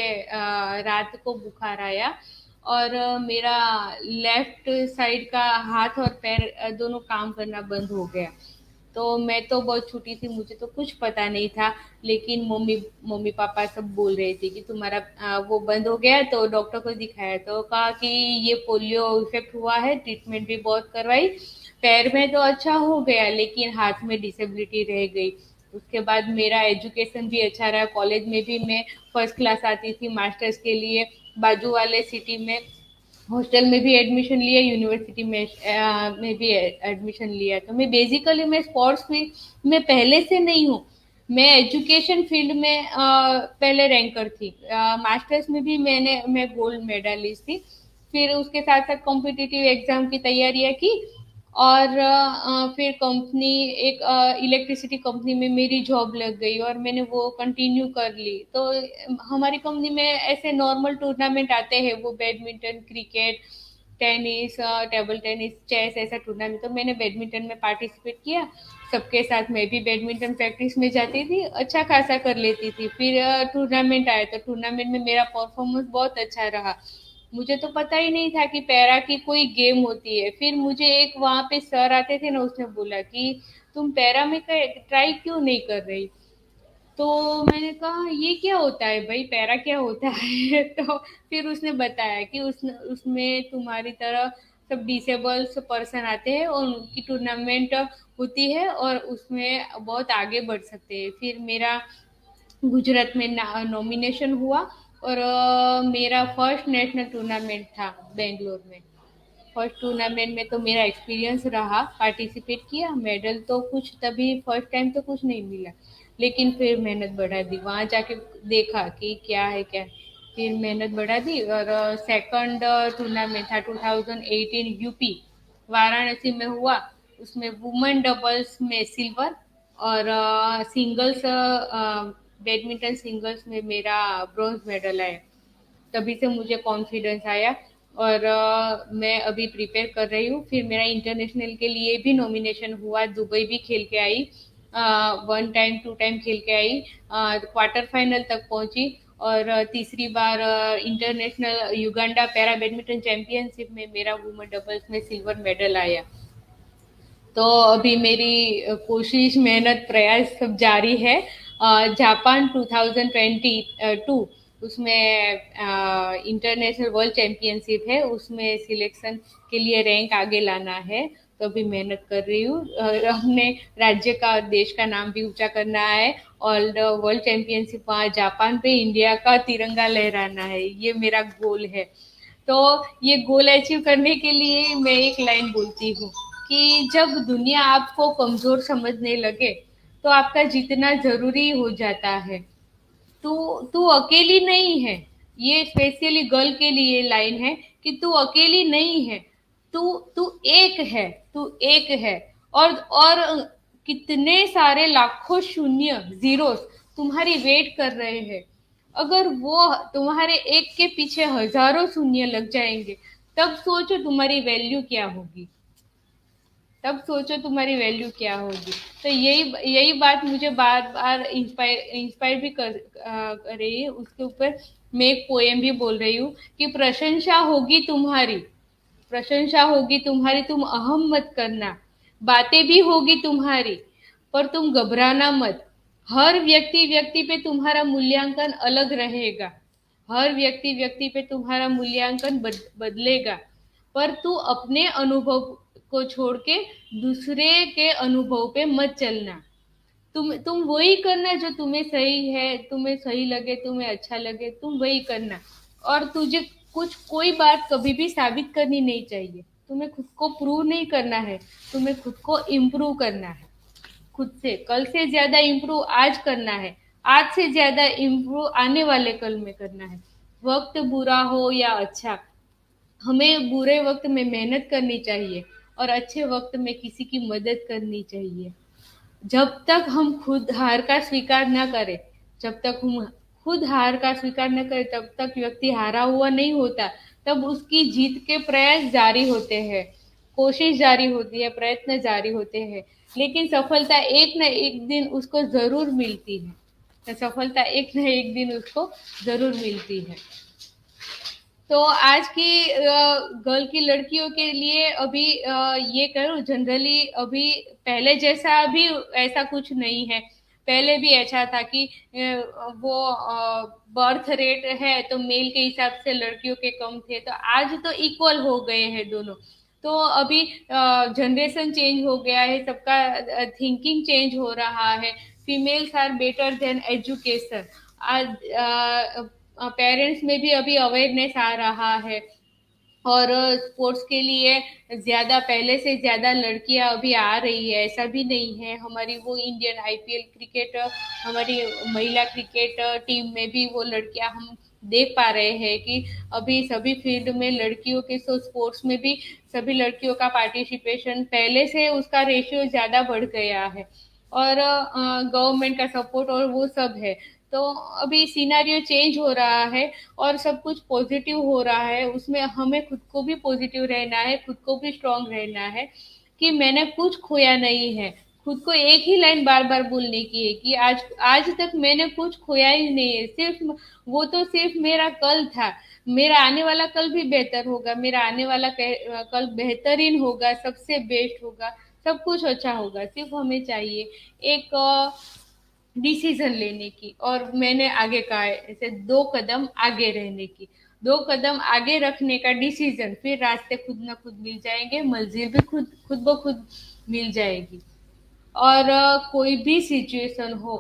रात को बुखार आया और मेरा लेफ्ट साइड का हाथ और पैर दोनों काम करना बंद हो गया तो मैं तो बहुत छोटी थी मुझे तो कुछ पता नहीं था लेकिन मम्मी मम्मी पापा सब बोल रहे थे कि तुम्हारा वो बंद हो गया तो डॉक्टर को दिखाया तो कहा कि ये पोलियो इफेक्ट हुआ है ट्रीटमेंट भी बहुत करवाई पैर में तो अच्छा हो गया लेकिन हाथ में डिसेबिलिटी रह गई उसके बाद मेरा एजुकेशन भी अच्छा रहा कॉलेज में भी मैं फर्स्ट क्लास आती थी मास्टर्स के लिए बाजू वाले सिटी में हॉस्टल में भी एडमिशन लिया यूनिवर्सिटी में भी एडमिशन लिया तो मैं बेसिकली मैं स्पोर्ट्स में पहले से नहीं हूँ मैं एजुकेशन फील्ड में पहले रैंकर थी मास्टर्स में भी मैं गोल्ड मेडलिस्ट थी फिर उसके साथ साथ कॉम्पिटिटिव एग्जाम की तैयारियां की और फिर कंपनी एक इलेक्ट्रिसिटी कंपनी में मेरी जॉब लग गई और मैंने वो कंटिन्यू कर ली तो हमारी कंपनी में ऐसे नॉर्मल टूर्नामेंट आते हैं वो badminton cricket tennis table tennis chess ऐसा टूर्नामेंट तो मैंने बैडमिंटन में पार्टिसिपेट किया सबके साथ मैं भी बैडमिंटन प्रैक्टिस में जाती थी अच्छा खासा कर लेती थी फिर टूर्नामेंट आया तो टूर्नामेंट में मेरा परफॉर्मेंस बहुत अच्छा रहा मुझे तो पता ही नहीं था कि पैरा की कोई गेम होती है फिर मुझे एक वहां पे सर आते थे ना उसने बोला कि तुम पैरा में ट्राई क्यों नहीं कर रही तो मैंने कहा ये क्या होता है भाई पैरा क्या होता है तो फिर उसने बताया कि उसमें तुम्हारी तरह सब डिसेबल्स पर्सन आते हैं और उनकी टूर्नामेंट होती है और उसमें बहुत आगे बढ़ सकते हैं फिर मेरा गुजरात में नॉमिनेशन हुआ और मेरा फर्स्ट नेशनल टूर्नामेंट था बेंगलोर में फर्स्ट टूर्नामेंट में तो मेरा एक्सपीरियंस रहा पार्टिसिपेट किया मेडल तो कुछ तभी फर्स्ट टाइम तो कुछ नहीं मिला लेकिन फिर मेहनत बढ़ा दी वहां जाके देखा कि क्या है क्या फिर मेहनत बढ़ा दी और सेकंड टूर्नामेंट था 2018 यूपी वाराणसी में हुआ उसमें वुमेन डबल्स में सिल्वर और सिंगल्स बैडमिंटन सिंगल्स में मेरा ब्रॉन्ज मेडल आया तभी से मुझे कॉन्फिडेंस आया और मैं अभी प्रिपेयर कर रही हूँ फिर मेरा इंटरनेशनल के लिए भी नॉमिनेशन हुआ दुबई भी खेल के आई 1 टाइम 2 टाइम खेल के आई क्वार्टर फाइनल तक पहुंची और तीसरी बार international Uganda para badminton championship में मेरा वुमेन डबल्स में सिल्वर मेडल आया तो अभी मेरी कोशिश मेहनत प्रयास सब जारी है जापान 2022 उसमें इंटरनेशनल वर्ल्ड चैंपियनशिप है, उसमें सिलेक्शन के लिए रैंक आगे लाना है। तो अभी मेहनत कर रही हूँ और अपने राज्य का और देश का नाम भी ऊंचा करना है। और वर्ल्ड चैंपियनशिप वहाँ जापान पे इंडिया का तिरंगा लहराना है, ये मेरा गोल है। तो ये गोल अचीव करने के लिए मैं एक लाइन बोलती हूँ कि जब दुनिया आपको कमजोर समझने लगे तो आपका जीतना जरूरी हो जाता है। तू तू अकेली नहीं है। ये स्पेशली गर्ल के लिए लाइन है कि तू अकेली नहीं है। तू तू एक है। तू एक है। और कितने सारे लाखों शून्य जीरो तुम्हारी वेट कर रहे हैं। अगर वो तुम्हारे एक के पीछे हजारों शून्य लग जाएंगे, तब सोचो तुम्हारी वैल्यू क्या होगी। तब सोचो तुम्हारी वैल्यू क्या होगी। तो यही यही बात मुझे बार बार इंस्पायर इंस्पायर भी कर रही है। उसके ऊपर मैं एक पोएम भी बोल रही हूँ कि प्रशंसा होगी तुम्हारी। प्रशंसा होगी तुम्हारी, तुम अहम मत करना। बातें भी होगी तुम्हारी, पर तुम घबराना मत। हर व्यक्ति व्यक्ति पे तुम्हारा मूल्यांकन अलग रहेगा। हर व्यक्ति व्यक्ति पे तुम्हारा मूल्यांकन बदलेगा। पर तू अपने अनुभव को छोड़ के दूसरे के अनुभव पे मत चलना। तुम वही करना जो तुम्हें सही है, तुम्हें सही लगे, तुम्हें अच्छा लगे, तुम वही करना। और तुझे कुछ कोई बात कभी भी साबित करनी नहीं चाहिए। तुम्हें खुद को प्रूव नहीं करना है, तुम्हें खुद को इम्प्रूव करना है। खुद से कल से ज्यादा इम्प्रूव आज करना है। आज से ज्यादा इम्प्रूव आने वाले कल में करना है। वक्त बुरा हो या अच्छा, हमें बुरे वक्त में मेहनत करनी चाहिए और अच्छे वक्त में किसी की मदद करनी चाहिए। जब तक हम खुद हार का स्वीकार न करें, जब तक हम खुद हार का स्वीकार न करें, तब तक व्यक्ति हारा हुआ नहीं होता। तब उसकी जीत के प्रयास जारी होते हैं, कोशिश जारी होती है, प्रयत्न जारी होते हैं। लेकिन सफलता एक न एक दिन उसको जरूर मिलती है। तो सफलता एक न एक दिन उसको जरूर मिलती है। तो आज की गर्ल की लड़कियों के लिए अभी ये करो जनरली अभी पहले जैसा अभी ऐसा कुछ नहीं है। पहले भी ऐसा था कि वो बर्थ रेट है तो मेल के हिसाब से लड़कियों के कम थे, तो आज तो इक्वल हो गए हैं दोनों। तो अभी जनरेशन चेंज हो गया है, सबका थिंकिंग चेंज हो रहा है। Females are better than education. आज पेरेंट्स में भी अभी अवेयरनेस आ रहा है। और स्पोर्ट्स के लिए ज्यादा पहले से ज्यादा लड़कियां अभी आ रही है, ऐसा भी नहीं है। हमारी वो इंडियन आईपीएल क्रिकेट, हमारी महिला क्रिकेट टीम में भी वो लड़कियां हम देख पा रहे हैं कि अभी सभी फील्ड में लड़कियों के, सो स्पोर्ट्स में भी सभी लड़कियों का पार्टिसिपेशन पहले से उसका रेशियो ज्यादा बढ़ गया है। और गवर्नमेंट का सपोर्ट और वो सब है। तो अभी सिनारियो चेंज हो रहा है और सब कुछ पॉजिटिव हो रहा है। उसमें हमें खुद को भी पॉजिटिव रहना है, खुद को भी स्ट्रांग रहना है कि मैंने कुछ खोया नहीं है। खुद को एक ही लाइन बार बार बोलने की है कि आज आज तक मैंने कुछ खोया ही नहीं है। सिर्फ वो तो सिर्फ मेरा कल था। मेरा आने वाला कल भी बेहतर होगा, मेरा आने वाला कल बेहतरीन होगा, सबसे बेस्ट होगा, सब कुछ अच्छा होगा। सिर्फ हमें चाहिए एक डिसीजन लेने की, और मैंने आगे कहा है ऐसे 2 कदम आगे रहने की। 2 कदम आगे रखने का डिसीजन, फिर रास्ते खुद ना खुद मिल जाएंगे, मंजिल भी खुद खुद ब खुद मिल जाएगी। और कोई भी सिचुएशन हो,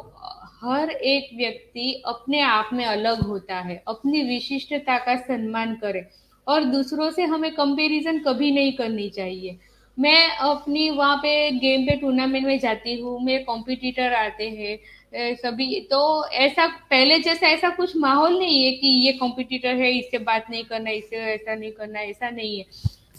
हर एक व्यक्ति अपने आप में अलग होता है। अपनी विशिष्टता का सम्मान करे और दूसरों से हमें कंपैरिजन कभी नहीं करनी चाहिए। मैं अपनी वहाँ पे गेम पे टूर्नामेंट में जाती हूँ, मेरे कॉम्पिटिटर आते हैं सभी। तो ऐसा पहले जैसा ऐसा कुछ माहौल नहीं है कि ये कॉम्पिटिटर है इससे बात नहीं करना, इससे ऐसा नहीं करना, ऐसा नहीं है।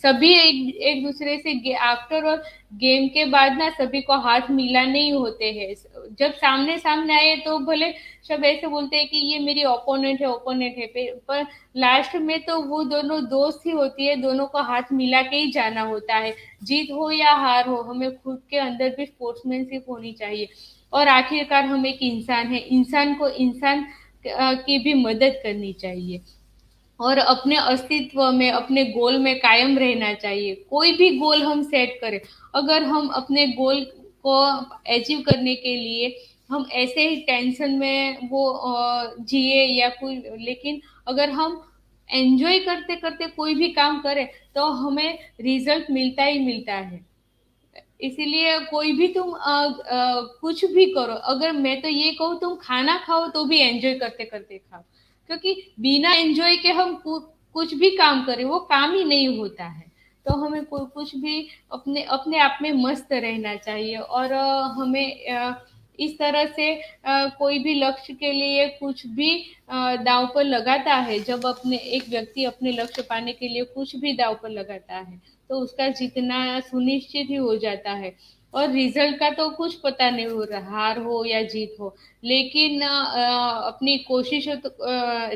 सभी एक एक दूसरे से आफ्टर और गेम के बाद ना सभी को हाथ मिलाने ही होते हैं। जब सामने सामने आए तो भले सब ऐसे बोलते हैं कि ये मेरी ओपोनेंट है, ओपोनेंट है, पर लास्ट में तो वो दोनों दोस्त ही होती है। दोनों को हाथ मिला के ही जाना होता है। जीत हो या हार हो, हमें खुद के अंदर भी स्पोर्ट्समैनशिप होनी चाहिए। और आखिरकार हम एक इंसान है, इंसान को इंसान की भी मदद करनी चाहिए और अपने अस्तित्व में, अपने गोल में कायम रहना चाहिए। कोई भी गोल हम सेट करें, अगर हम अपने गोल को अचीव करने के लिए हम ऐसे ही टेंशन में वो जिए या कोई, लेकिन अगर हम एंजॉय करते करते कोई भी काम करें तो हमें रिजल्ट मिलता ही मिलता है। इसीलिए कोई भी तुम कुछ भी करो, अगर मैं तो ये कहूँ तुम खाना खाओ तो भी एंजॉय करते करते खाओ, क्योंकि बिना एंजॉय के हम कुछ भी काम करें वो काम ही नहीं होता है। तो हमें कुछ भी अपने अपने आप में मस्त रहना चाहिए, और हमें इस तरह से कोई भी लक्ष्य के लिए कुछ भी दांव पर लगाता है, जब अपने एक व्यक्ति अपने लक्ष्य पाने के लिए कुछ भी दांव पर लगाता है तो उसका जीतना सुनिश्चित ही हो जाता है। और रिजल्ट का तो कुछ पता नहीं हो रहा, हार हो या जीत हो, लेकिन अपनी कोशिश हो तो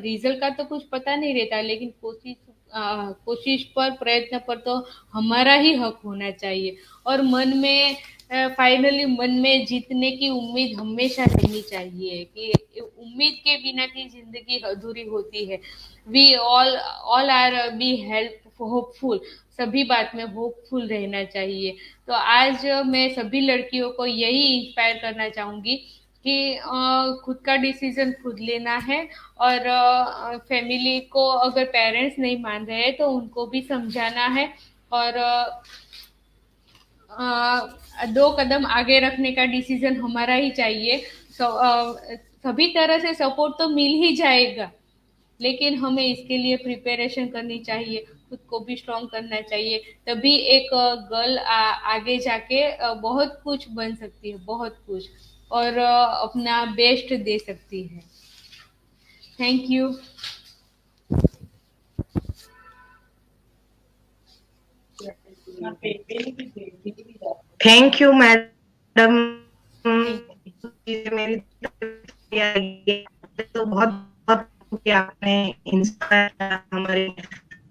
रिजल्ट का तो कुछ पता नहीं रहता, लेकिन कोशिश पर, प्रयत्न पर तो हमारा ही हक होना चाहिए। और मन में फाइनली मन में जीतने की उम्मीद हमेशा रहनी चाहिए, कि उम्मीद के बिना की जिंदगी अधूरी होती है। We all are be help hopeful, सभी बात में होपफुल रहना चाहिए। तो आज मैं सभी लड़कियों को यही इंस्पायर करना चाहूंगी कि खुद का डिसीजन खुद लेना है, और फैमिली को अगर पेरेंट्स नहीं मान रहे हैं तो उनको भी समझाना है, और दो कदम आगे रखने का डिसीजन हमारा ही चाहिए। सभी तरह से सपोर्ट तो मिल ही जाएगा, लेकिन हमें इसके लिए प्रिपरेशन करनी चाहिए, खुद को भी स्ट्रॉन्ग करना चाहिए, तभी एक गर्ल आगे जाके बहुत कुछ बन सकती है, बहुत कुछ, और अपना बेस्ट दे सकती है। Thank you. Thank you madam. मेरी तो बहुत बहुत कि आपने इंस्पायर हमारे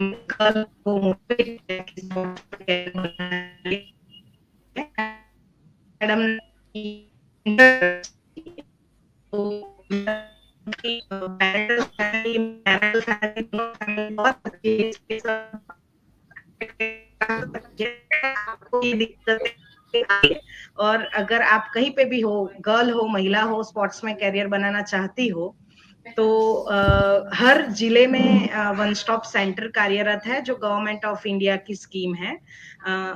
गर्ल को मोटिवेट मैडम बहुत अच्छी आपको ये दिक्कत और अगर आप कहीं पे भी हो, गर्ल हो, महिला हो, स्पोर्ट्स में करियर बनाना चाहती हो, तो हर जिले में वन स्टॉप सेंटर कार्यरत है जो गवर्नमेंट ऑफ इंडिया की स्कीम है।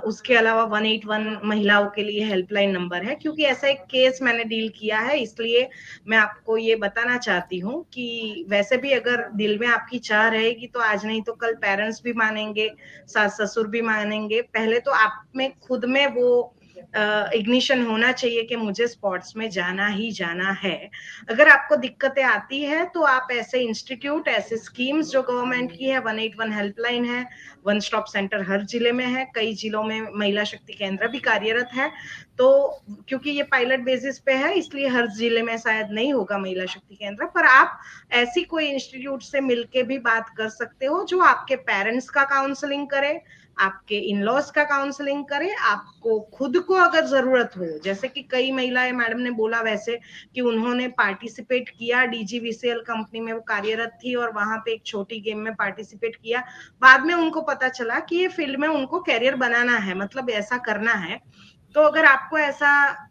उसके अलावा 181 महिलाओं के लिए हेल्पलाइन नंबर है। क्योंकि ऐसा एक केस मैंने डील किया है, इसलिए मैं आपको ये बताना चाहती हूँ कि वैसे भी अगर दिल में आपकी चाह रहेगी तो आज नहीं तो कल पेरेंट्स भी मानेंगे, सास ससुर भी मानेंगे। पहले तो आप में खुद में वो इग्निशन होना चाहिए कि मुझे स्पोर्ट्स में जाना ही जाना है। अगर आपको दिक्कतें आती है तो आप ऐसे इंस्टीट्यूट, ऐसे स्कीम्स जो गवर्नमेंट की है, 181 हेल्पलाइन है, वन स्टॉप सेंटर हर जिले में है, कई जिलों में महिला शक्ति केंद्र भी कार्यरत है। तो क्योंकि ये पायलट बेसिस पे है इसलिए हर जिले में शायद नहीं होगा महिला शक्ति केंद्र, पर आप ऐसी कोई इंस्टीट्यूट से मिलके भी बात कर सकते हो जो आपके पेरेंट्स का काउंसलिंग करे, आपके इन लॉज का काउंसलिंग करे, आपको खुद को अगर जरूरत हो। जैसे कि कई महिलाएं, मैडम ने बोला वैसे, कि उन्होंने पार्टिसिपेट किया, डीजीवीसीएल कंपनी में वो कार्यरत थी और वहां पे एक छोटी गेम में पार्टिसिपेट किया, बाद में उनको पता चला कि ये फील्ड में उनको कैरियर बनाना है, मतलब ऐसा करना है। तो अगर आपको ऐसा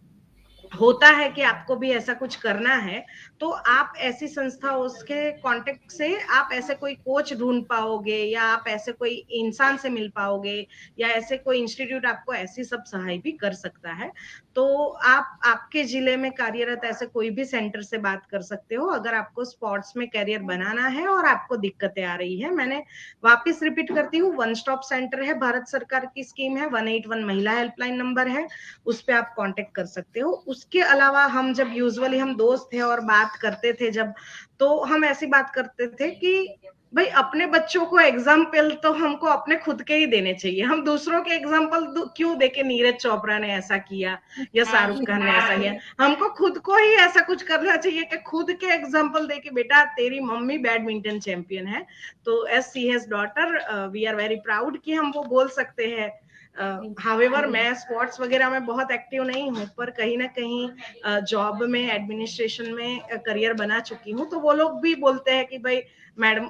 होता है कि आपको भी ऐसा कुछ करना है, तो आप ऐसी संस्था, उसके कांटेक्ट से आप ऐसे कोई कोच ढूंढ पाओगे, या आप ऐसे कोई इंसान से मिल पाओगे, या ऐसे कोई इंस्टीट्यूट आपको ऐसी सब सहाय भी कर सकता है। तो आप आपके जिले में कार्यरत ऐसे कोई भी सेंटर से बात कर सकते हो अगर आपको स्पोर्ट्स में करियर बनाना है और आपको दिक्कतें आ रही है। मैंने वापस रिपीट करती हूँ, वन स्टॉप सेंटर है, भारत सरकार की स्कीम है, 181 महिला हेल्पलाइन नंबर है, उस पे आप कांटेक्ट कर सकते हो। उसके अलावा हम जब यूजुअली हम दोस्त थे और बात करते थे जब, तो हम ऐसी बात करते थे कि भाई अपने बच्चों को एग्जाम्पल तो हमको अपने खुद के ही देने चाहिए। हम दूसरों के एग्जाम्पल क्यों देके, नीरज चोपड़ा ने ऐसा किया या शाहरुख खान ने ऐसा किया, हमको खुद को ही ऐसा कुछ करना चाहिए कि खुद के एग्जाम्पल देके, बेटा तेरी मम्मी बैडमिंटन चैंपियन है, तो as she has daughter we are very proud कि हम वो बोल सकते हैं। हावेवर मैं स्पोर्ट्स वगैरह में बहुत एक्टिव नहीं हूँ, पर कहीं ना कहीं जॉब में एडमिनिस्ट्रेशन में करियर बना चुकी हूँ, तो वो लोग भी बोलते हैं कि भाई मैडम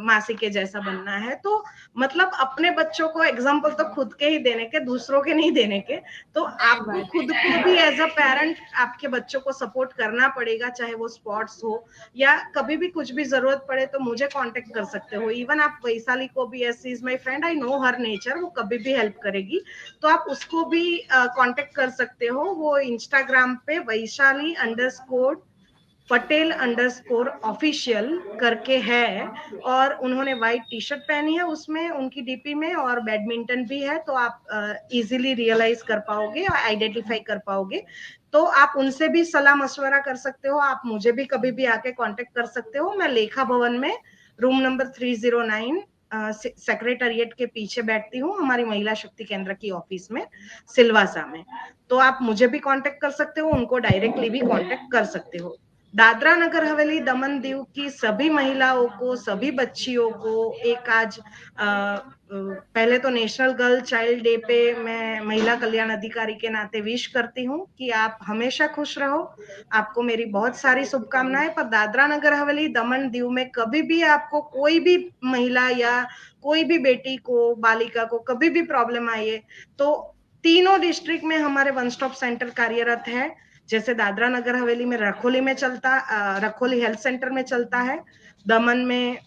मासी के जैसा बनना है। तो मतलब अपने बच्चों को एग्जाम्पल तो खुद के ही देने के, दूसरों के नहीं देने के। तो आपको खुद को भी एज अ पेरेंट आपके बच्चों को सपोर्ट करना पड़ेगा, चाहे वो स्पोर्ट्स हो या कभी भी कुछ भी जरूरत पड़े तो मुझे कांटेक्ट कर सकते हो। इवन आप वैशाली को भी, S is my friend, I know her nature, वो कभी भी हेल्प करेगी, तो आप उसको भी कांटेक्ट कर सकते हो। वो इंस्टाग्राम पे वैशाली पटेल अंडरस्कोर ऑफिशियल करके है, और उन्होंने व्हाइट टी शर्ट पहनी है उसमें उनकी डीपी में, और बैडमिंटन भी है, तो आप इजीली रियलाइज कर पाओगे और आइडेंटिफाई कर पाओगे। तो आप उनसे भी सलाह मशवरा कर सकते हो, आप मुझे भी कभी भी आके कांटेक्ट कर सकते हो। मैं लेखा भवन में रूम नंबर 309 सेक्रेटरिएट के पीछे बैठती हूँ, हमारी महिला शक्ति केंद्र की ऑफिस में, सिलवासा में। तो आप मुझे भी कांटेक्ट कर सकते हो, उनको डायरेक्टली भी कांटेक्ट कर सकते हो। दादरा नगर हवेली दमन दीव की सभी महिलाओं को, सभी बच्चियों को एक आज पहले तो नेशनल गर्ल चाइल्ड डे पे मैं महिला कल्याण अधिकारी के नाते विश करती हूँ कि आप हमेशा खुश रहो। आपको मेरी बहुत सारी शुभकामनाएं। पर दादरा नगर हवेली दमन दीव में कभी भी आपको कोई भी महिला या कोई भी बेटी को, बालिका को कभी भी प्रॉब्लम आई है, तो तीनों डिस्ट्रिक्ट में हमारे वन स्टॉप सेंटर कार्यरत है। जैसे दादरा नगर हवेली में रखोली में चलता, रखोली हेल्थ सेंटर में चलता है, दमन में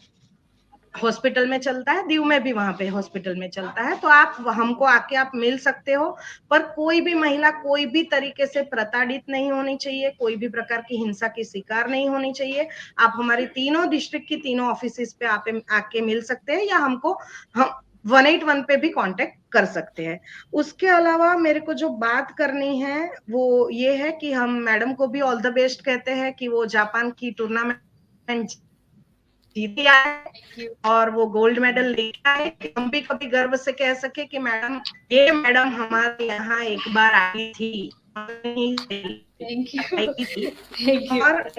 हॉस्पिटल में चलता है, दीव में भी वहां पे हॉस्पिटल में चलता है। तो आप हमको आके आप मिल सकते हो। पर कोई भी महिला कोई भी तरीके से प्रताड़ित नहीं होनी चाहिए, कोई भी प्रकार की हिंसा की शिकार नहीं होनी चाहिए। आप हमारी तीनों डिस्ट्रिक्ट की तीनों ऑफिस पे आप आके मिल सकते हैं, या हमको हम 181 पे भी कांटेक्ट कर सकते हैं। उसके अलावा मेरे को जो बात करनी है वो ये है कि हम मैडम को भी ऑल द बेस्ट कहते हैं कि वो जापान की टूर्नामेंट जीती आए और वो गोल्ड मेडल लेके आए। हम भी कभी गर्व से कह सके कि मैडम, ये मैडम हमारे यहाँ एक बार आई थी, थैंक यू। आई थी। Thank you. और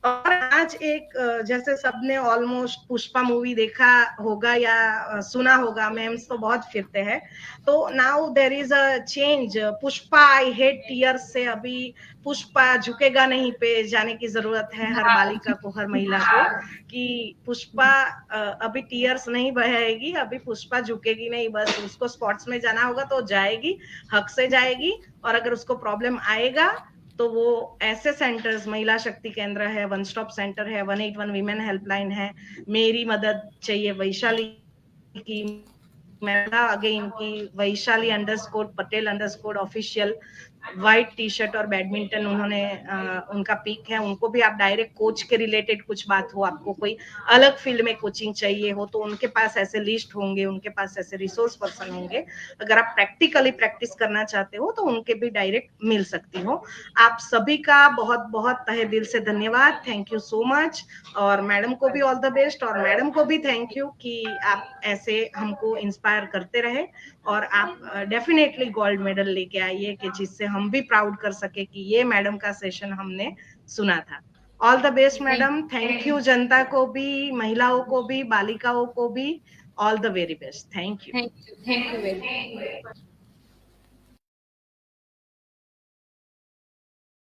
और आज एक जैसे सबने ऑलमोस्ट पुष्पा मूवी देखा होगा या सुना होगा, मेम्स तो बहुत फिरते हैं। तो now there is a change, Pushpa I hate tears से अभी पुष्पा झुकेगा नहीं पे जाने की जरूरत है हर बालिका को, हर महिला को, कि पुष्पा अभी टीयर्स नहीं बहाएगी, अभी पुष्पा झुकेगी नहीं। बस उसको स्पोर्ट्स में जाना होगा तो जाएगी, हक से जाएगी। और अगर उसको प्रॉब्लम आएगा तो वो ऐसे सेंटर्स, महिला शक्ति केंद्र है, वन स्टॉप सेंटर है, 181 वीमेन हेल्पलाइन है, मेरी मदद चाहिए वैशाली की, महिला अगेन की वैशाली _पटेल_ऑफिशियल, व्हाइट टी शर्ट और बैडमिंटन उन्होंने उनका पिक है। उनको भी आप डायरेक्ट कोच के रिलेटेड कुछ बात हो, आपको कोई अलग फील्ड में कोचिंग चाहिए हो, तो उनके पास ऐसे लिस्ट होंगे, उनके पास ऐसे रिसोर्स पर्सन होंगे। अगर आप प्रैक्टिकली प्रैक्टिस करना चाहते हो तो उनके भी डायरेक्ट मिल सकती हो। आप सभी का बहुत बहुत तहे दिल से धन्यवाद, थैंक यू सो मच। और मैडम को भी ऑल द बेस्ट, और मैडम को भी थैंक यू कि आप ऐसे हमको इंस्पायर करते रहे, और आप डेफिनेटली गोल्ड मेडल लेके आइए कि जिससे हम भी प्राउड कर सके कि ये मैडम का सेशन हमने सुना था। All the best madam, thank you. जनता को भी, महिलाओं को भी, बालिकाओं को भी all the very best. Thank you. Thank you very much.